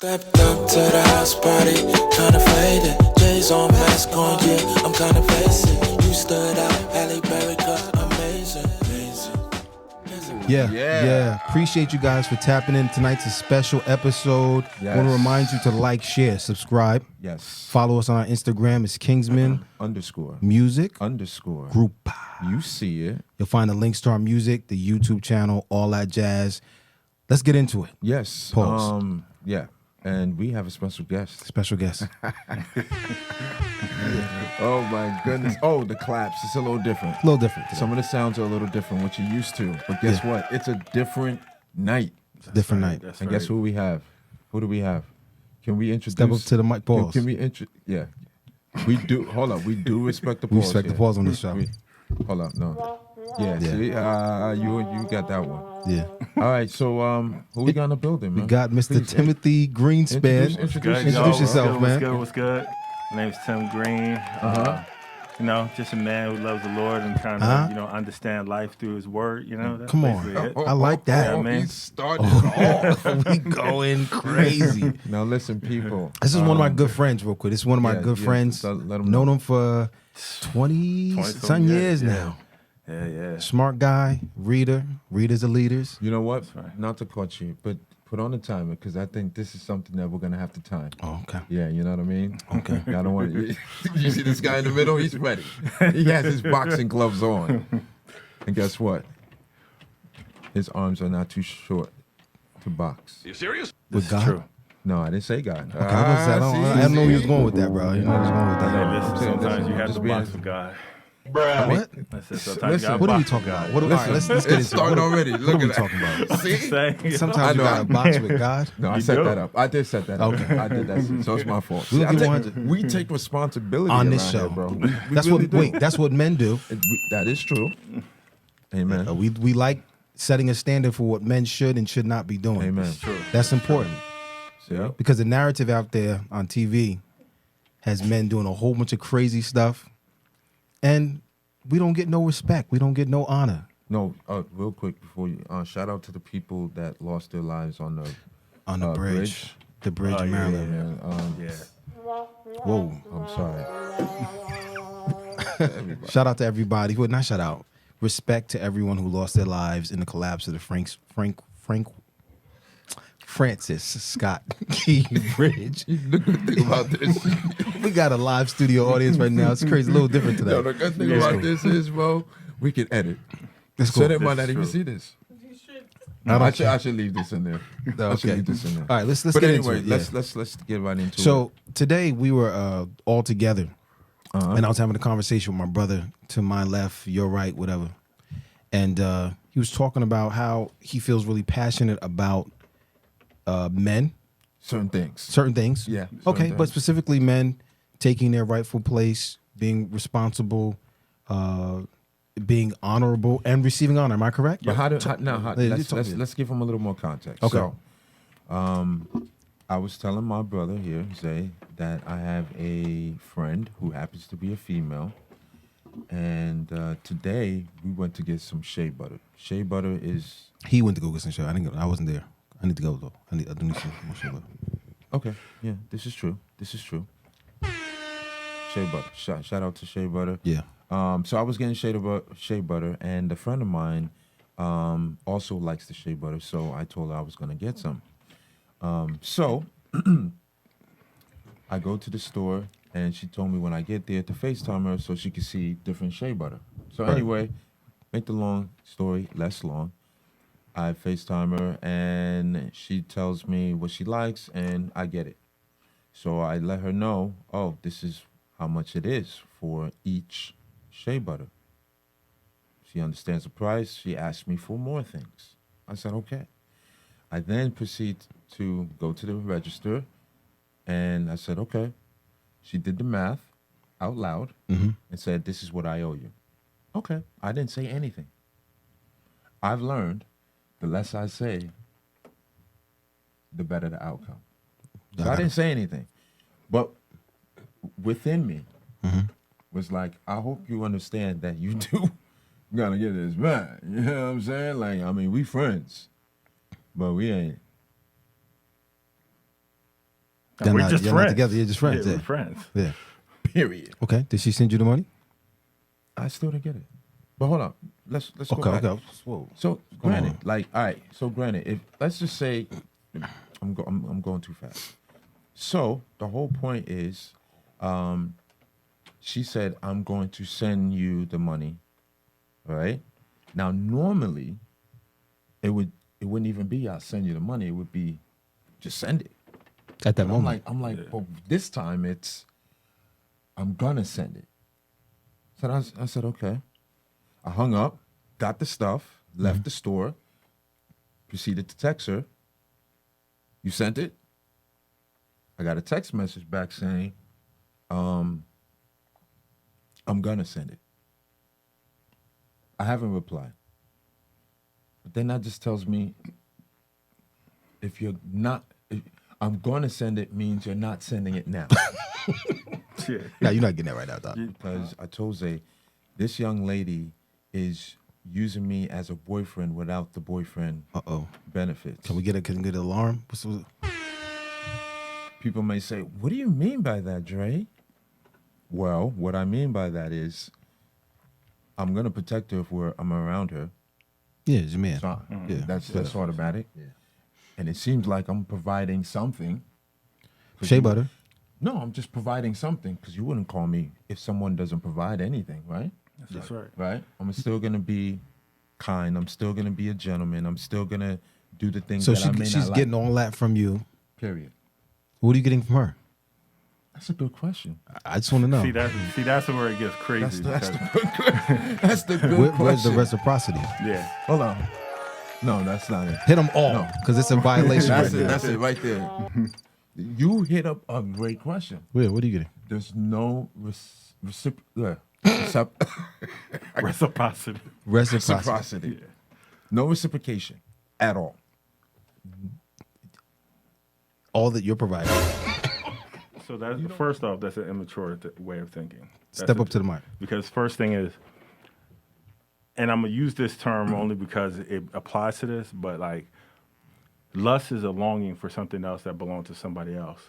Stepped up to the house party, kinda faded. J's on mask on, yeah, I'm kinda basic. You stood out, Halle Berry cut, amazing. Yeah. Appreciate you guys for tapping in. Tonight's a special episode. Yes. Want to remind you to like, share, subscribe. Yes. Follow us on our Instagram. It's Kingsmen Music _ Group. You see it. You'll find the links to our music, the YouTube channel, all that jazz. Let's get into it. Yes. Pause. Yeah. And we have a special guest. Special guest. Oh my goodness. Oh, the claps. It's a little different. A little different. Some of the sounds are a little different, what you're used to. But guess what? It's a different night. Different night. And guess who we have? Who do we have? Can we introduce? Step up to the mic. Pause. Can we Yeah. We do. Hold up. We do respect the pause. We respect the pause on this show. Hold up. No. Yeah. See, you got that one. Yeah. All right. So who we got in the building, man? We got Mr. Timothy Greenspan. Introduce yourself, man. What's good? My name's Tim Green. Just a man who loves the Lord and trying to, understand life through His Word. That's Come on, I like that. Oh, man. He started off. We going crazy. Now listen, people. This is one of my good friends, real quick. This is one of my good friends. Known him for 20-some years now. Yeah. Smart guy, readers are leaders. You know what? Not to cut you, but put on the timer because I think this is something that we're gonna have to time. Oh, okay. Yeah, you know what I mean. Okay. I don't want to. You see this guy in the middle? He's ready. He has his boxing gloves on, and guess what? His arms are not too short to box. You serious? With God? True. No, I didn't say God. Okay, I don't know who was going with that, bro. You know who was going with that. Hey, listen, sometimes you have to just be box honest. with God. What? Listen, What are we talking about? All right, let's get It's into it. starting already. What Look are we at talking about? See? Sometimes you gotta box with God. No, I You set do. that up. I did set that up. Okay. I did that. So it's my fault. We'll See, get 100. we take responsibility On this around show. here, bro. We That's really what. do. Wait, that's what men do. That is true. Amen. We like setting a standard for what men should and should not be doing. Amen. True. That's important See? because the narrative out there on TV has men doing a whole bunch of crazy stuff, and we don't get no respect. We don't get no honor. No, real quick before you, shout out to the people that lost their lives on the bridge. The bridge in Maryland. Yeah. Whoa. I'm sorry. Shout out to everybody. Well, not shout out. Respect to everyone who lost their lives in the collapse of the Francis Scott Key Bridge. The good thing about this, We got a live studio audience right now. It's crazy. A little different today. no, the good thing about this is, bro, we can edit. That's So cool. they might not This is even true. see this. I don't I should leave this in there. I should Okay. leave this in there. All right, let's But get anyway, into it. let's get right into it. So today we were all together, Uh-huh. and I was having a conversation with my brother to my left, your right, whatever. And he was talking about how he feels really passionate about men, certain things. certain things. Yeah, Okay, certain but things. specifically men taking their rightful place, being responsible, being honorable, and receiving honor. Am I correct? But Yeah, let's give him a little more context. Okay. So, I was telling my brother here, Zay, that I have a friend who happens to be a female, and today we went to get some shea butter. Shea butter is He went to go get some shit. I didn't go. I wasn't there. I need to go though. I do need some more shit. okay. Yeah, this is true. Shea butter. Shout out to shea butter. Yeah. So I was getting shea butter, and a friend of mine also likes the shea butter, so I told her I was going to get some. So I go to the store, and she told me when I get there to FaceTime her so she could see different shea butter. So anyway, make the long story less long, I FaceTime her, and she tells me what she likes, and I get it. So I let her know, oh, this is how much it is for each shea butter. She understands the price. She asked me for more things. I said, okay. I then proceed to go to the register, and I said, okay. She did the math out loud and said, this is what I owe you. Okay. I didn't say anything. I've learned the less I say, the better the outcome. So I didn't say anything. But within me was like, I hope you understand that you do gotta get this man. You know what I'm saying? Like, I mean, we friends, but we ain't. We're just you're friends. not together. You're just friends. Yeah, Yeah. we're friends. Yeah. Period. Okay. Did she send you the money? I still didn't get it. But hold on. Let's go back. Okay. Whoa. So Come granted, on. like, all right. So granted, if let's just say, I'm going too fast. So the whole point is, she said, I'm going to send you the money. All right. Now normally, it wouldn't even be I'll send you the money. It would be just send it. At that moment. I'm like, but this time it's I'm gonna send it. So I said, okay. I hung up, got the stuff, left the store, proceeded to text her. You sent it? I got a text message back saying, I'm gonna send it. I haven't replied. But then that just tells me if I'm gonna send it means you're not sending it now. Yeah. No, you're not getting that right now, Doc. Because I told Zay, this young lady is using me as a boyfriend without the boyfriend benefits. Can we get an alarm? People may say, what do you mean by that, Dre? Well, what I mean by that is I'm going to protect her if I'm around her. Yeah, it's your man. So, Yeah. That's automatic. Yeah. And it seems like I'm providing something. Shea butter. No, I'm just providing something because you wouldn't call me if someone doesn't provide anything, right? That's right. Right? I'm still going to be kind. I'm still going to be a gentleman. I'm still going to do the things So that I may she's not like. getting all that from you. Period. What are you getting from her? That's a good question. I just want to know. See, that's where it gets crazy. That's because- That's the good question. Where's the reciprocity? yeah. Hold on. No, that's not it. Hit them all, No. because it's a violation. That's right it. now. That's it right there. You hit up a great question. Where? What are you getting? There's no Reciprocity. reciprocity. Yeah. No reciprocation at all. All that you're providing. So that's first off, that's an immature way of thinking. Step up to the mic. Because first thing is, and I'm gonna use this term only because it applies to this, but like, lust is a longing for something else that belongs to somebody else.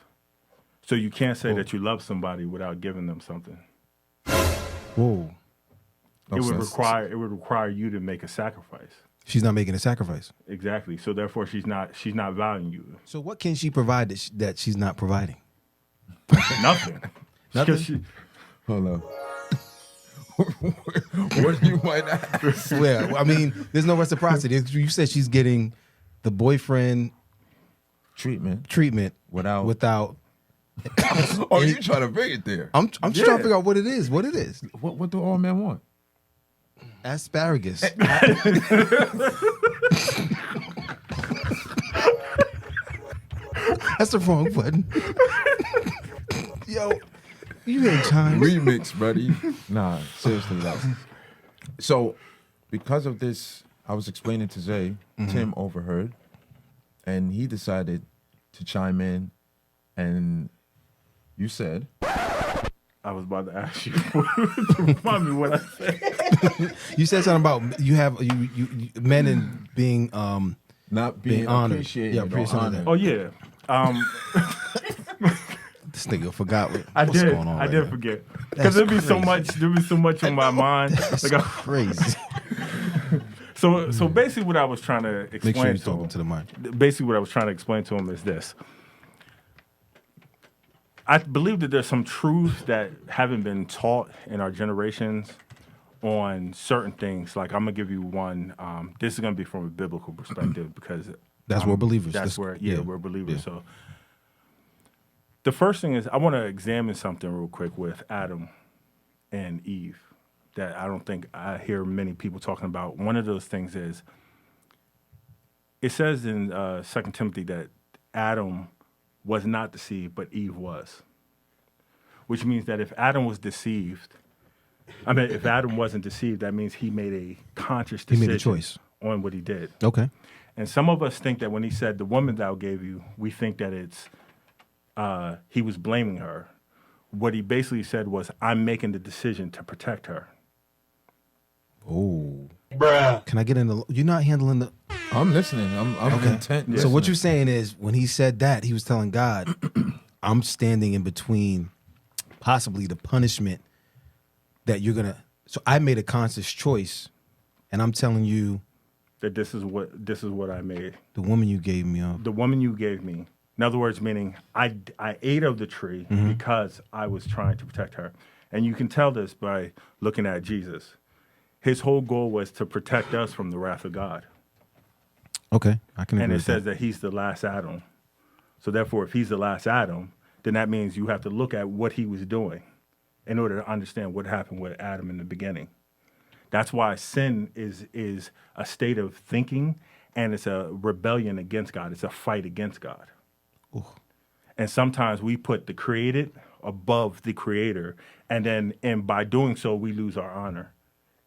So you can't say that you love somebody without giving them something. Whoa. It would require you to make a sacrifice. She's not making a sacrifice. Exactly. So therefore, she's not valuing you. So what can she provide that she's not providing? Nothing. Nothing? Hold on. What you might ask? Well, I mean, there's no reciprocity. You said she's getting the boyfriend treatment without. Oh, you trying to bring it there? I'm just trying to figure out what it is. What it is? What do all men want? Asparagus. That's the wrong button. Yo, you ain't chimes. Remix, buddy. Nah, seriously, though. So, because of this, I was explaining to Zay, Tim overheard, and he decided to chime in, and you said, I was about to ask you to remind me what I said. You said something about you have you men and being not being honored. appreciated. Yeah, or appreciated. honored. Oh yeah. This nigga forgot what's Going on. I right did now. forget That's because there'd be so crazy. much on my mind. That's Like, crazy. so basically, what I was trying to Make sure explain you're to talking him, to the mic. basically what I was trying to explain to him is this. I believe that there's some truths that haven't been taught in our generations on certain things. Like, I'm gonna give you one. This is gonna be from a biblical perspective because That's we're believers. That's where we're believers. Yeah. So the first thing is I want to examine something real quick with Adam and Eve that I don't think I hear many people talking about. One of those things is it says in 2 Timothy that Adam was not deceived, but Eve was. Which means that if Adam was deceived, if Adam wasn't deceived, that means he made a conscious decision. He made a choice On what he did. Okay. And some of us think that when he said, the woman thou gave you, we think that it's, he was blaming her. What he basically said was, I'm making the decision to protect her. Oh. Bruh. Can I get in the... You're not handling the... I'm listening. I'm intent. So what you're saying is when he said that, he was telling God, I'm standing in between possibly the punishment that you're gonna. So I made a conscious choice, and I'm telling you that this is what I made. the woman you gave me The woman you gave me. In other words, meaning I ate of the tree because I was trying to protect her. And you can tell this by looking at Jesus. His whole goal was to protect us from the wrath of God. Okay, I can agree And it with says that he's the last Adam. So therefore, if he's the last Adam, then that means you have to look at what he was doing in order to understand what happened with Adam in the beginning. That's why sin is a state of thinking, and it's a rebellion against God. It's a fight against God. Ooh. And sometimes we put the created above the creator, and by doing so, we lose our honor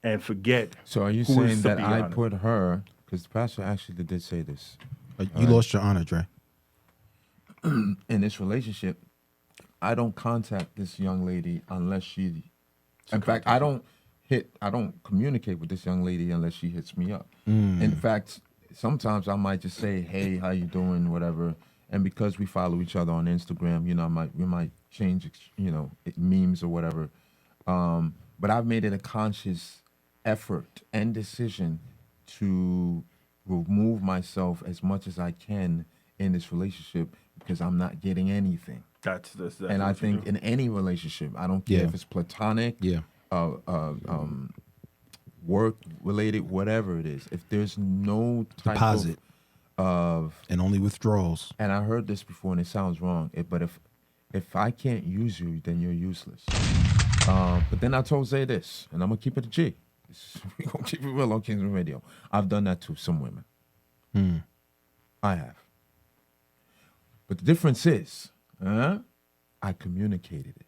and forget. So are you who is saying to that be I honored. put her, because the pastor actually did say this, You lost your honor, Dre. in this relationship, I don't contact this young lady unless she, in fact, I don't communicate with this young lady unless she hits me up. In fact, sometimes I might just say, hey, how you doing, whatever. And because we follow each other on Instagram, you know, we might change, you know, memes or whatever. But I've made it a conscious effort and decision to remove myself as much as I can in this relationship because I'm not getting anything. That's And I what you think do. in any relationship, I don't care Yeah. if it's platonic, Yeah. work related, whatever it is. If there's no type Deposit. of And only withdrawals. and I heard this before and it sounds wrong, but if I can't use you, then you're useless. But then I told Zay this, and I'm gonna keep it a G. We're gonna keep it real on Kingsmen Radio. I've done that to some women. I have. But the difference is, I communicated it.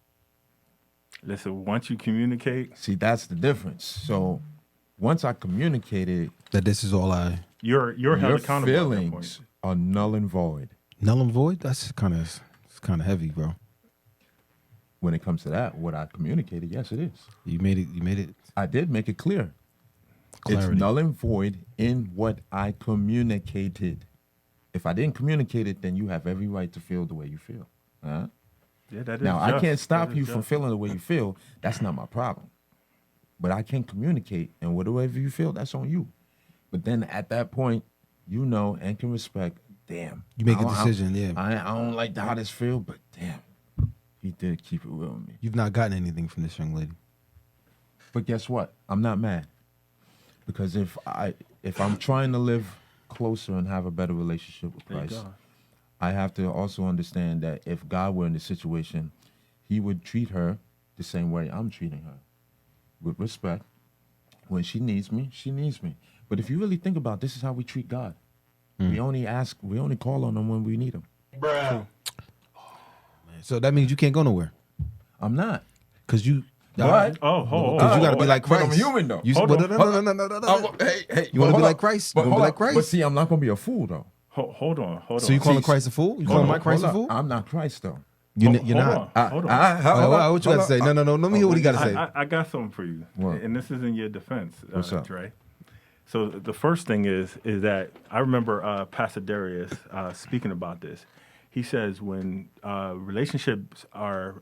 Listen, once you communicate, See, that's the difference. So once I communicated, That this is all I. you're held your accountable at that point. feelings are null and void. Null and void? That's kind of heavy, bro. When it comes to that, what I communicated, yes, it is. You made it I did make it clear. clarity. It's null and void in what I communicated. If I didn't communicate it, then you have every right to feel the way you feel. Huh? Yeah, that is Now, I just. can't stop That you is from just. feeling the way you feel. That's not my problem. But I can communicate, and whatever you feel, that's on you. But then at that point, you know and can respect, damn. You make a I don't- decision, yeah. I don't like how this feel, but damn, he did keep it real with me. You've not gotten anything from this young lady. But guess what? I'm not mad. Because if I'm trying to live closer and have a better relationship with There you Christ, go. I have to also understand that if God were in the situation, he would treat her the same way I'm treating her, with respect. When she needs me, she needs me. But if you really think about it, this is how we treat God. We only call on him when we need him. So that means you can't go nowhere. I'm not. Because you. But Because you got to be like but Christ. I'm human, though. You, Hold but on. Oh, hey, You wanna but be hold like up. Christ? But You wanna be hold like up. Christ? But see, I'm not gonna be a fool though. Hold on. So you calling See, Christ a fool? You calling Mike Christ a fool? I'm not Christ though. You're Hold not. on. Hold on. What you got to say? No. Let me hear what he got to say. I got something for you, What? and this is in your defense, What's up? Dre. So the first thing is that I remember Pastor Darius speaking about this. He says when relationships are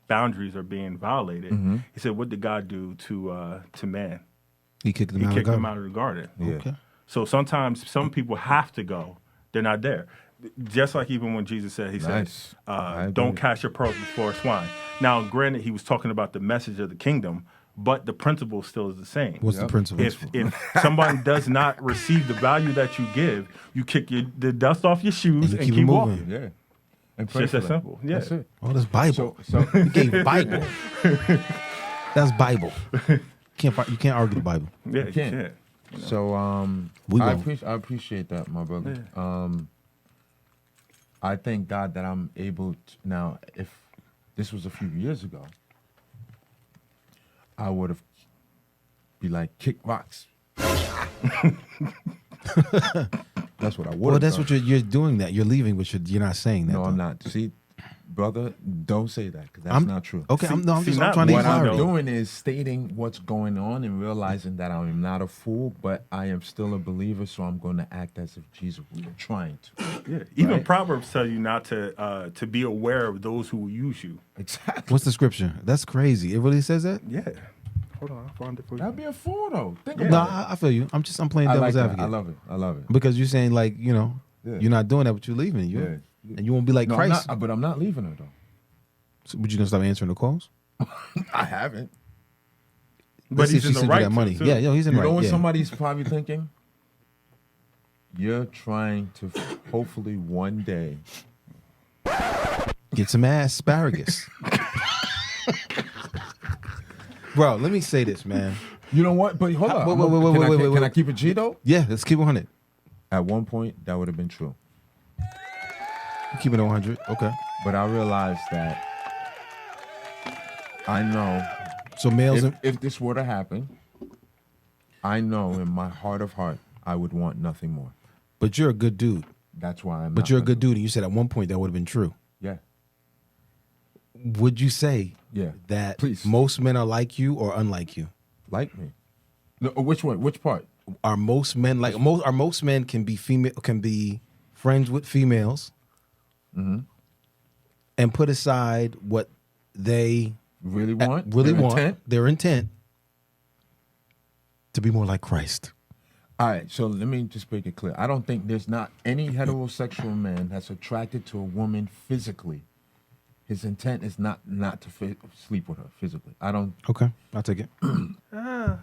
boundaries are being violated, he said, "What did God do to man? He kicked him He out of kicked the him garden. out of the garden." Yeah. Okay. So sometimes some people have to go; they're not there. Just like even when Jesus said, he Nice. I said, agree. "Don't cast your pearls before swine." Now, granted, he was talking about the message of the kingdom, but the principle still is the same. What's the principle? If somebody does not receive the value that you give, you kick the dust off your shoes And you and keep keep it walking. moving. Yeah. And It's just for that them. simple. Yeah. That's it. Oh, that's Bible. So You gave Bible. That's Bible. You can't argue the Bible. Yeah, you can't. can't. So We I won't. appreciate that, my brother. Yeah. I thank God that I'm able to now. If this was a few years ago, I would have be like kick rocks. That's what I would. Well, that's what you're doing. That you're leaving, but you're not saying that. No, I'm though. not. See, Brother, don't say that because that's not true. Okay, I'm see, just not trying to What get I'm clarity. doing is stating what's going on and realizing that I am not a fool, but I am still a believer, so I'm going to act as if Jesus was trying to. Yeah. Even Right. Proverbs tell you not to be aware of those who will use you. Exactly. What's the scripture? That's crazy. It really says that? Yeah. Hold on, I'll find it for you. That'd be a fool, though. Think No, about it. I feel you. I'm playing I devil's like that. advocate. I love it. I love it. Because you're saying like, you know, Yeah. you're not doing that, but you're leaving. Yeah. And you won't be like No, Christ. but I'm not leaving her, though. So, would you gonna stop answering the calls? I haven't. But Let's see he's if in she the sends you right that money. too. Yeah, he's in You the know right. what Yeah. somebody's probably thinking? You're trying to hopefully one day. Get some asparagus. Bro, let me say this, man. You know what? But hold on. Wait, Can I keep it G, though? Yeah, let's keep it 100. At one point, that would have been true. Keep it 100. Okay. But I realized that I know So males if this were to happen, I know in my heart of heart, I would want nothing more. but you're a good dude. That's why I'm But not you're a gonna good do dude, and you said at one point that would have been true. it. Yeah. Would you say Yeah. that Please. most men are like you or unlike you? Like me. No, which one? Which part? Are most men like most men can be friends with females and put aside what they Really want? really Their want, intent? their intent to be more like Christ. All right, so let me just make it clear. I don't think there's not any heterosexual man that's attracted to a woman physically. His intent is not to sleep with her physically. I don't. Okay, I'll take it. All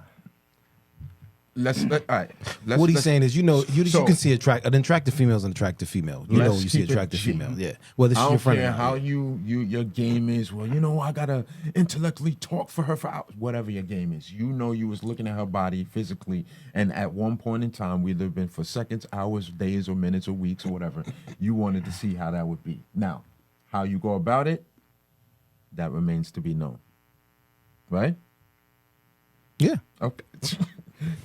right. What he's saying is, you So- can see an attractive female is an attractive female. You know, Let's you see keep it attractive G. female. Yeah, whether I she's don't your friend or care not. how yeah. your game is. Well, I gotta intellectually talk for her for hours. Whatever your game is, you was looking at her body physically, and at one point in time, whether it been for seconds, hours, days, or minutes, or weeks, or whatever, you wanted to see how that would be. Now, how you go about it, that remains to be known. Right? Yeah, Okay.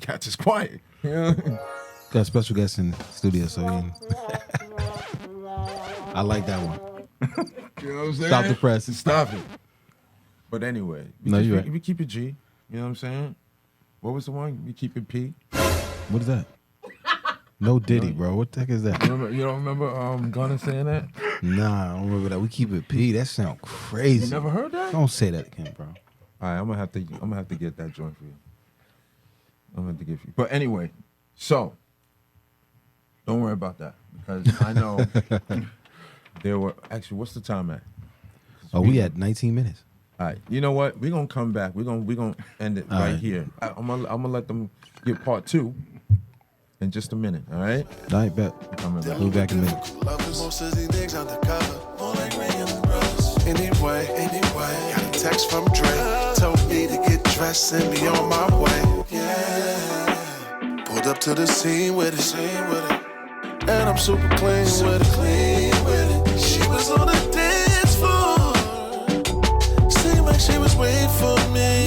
Cats is quiet. Yeah. got a special guest in the studio, so I like that one. You know what I'm saying? Stop the press. Stop it. But anyway, No, you're right. we keep it G. You know what I'm saying? What was the one? We keep it P. What is that? No Diddy, bro. What the heck is that? You don't remember Gunna saying that? Nah, I don't remember that. We keep it P. That sound crazy. You never heard that? Don't say that again, bro. All right, I'm gonna have to get that joint for you. I'm gonna have to give you. But anyway, so don't worry about that because I know there were actually. What's the time at? Oh, we had 19 minutes. All right. You know what? We're gonna come back. We're gonna end it right here. I'm gonna let them get part 2 in just a minute. All right. All right, bet. Coming back. We'll be back in a minute. Most of these niggas undercover, more like Ray and the brothers. Anyway, got a text from Dre, told me to get dressed and be on my way. Yeah, pulled up to the scene with it, and I'm super clean with it. She was on the dance floor, seemed like she was waiting for me.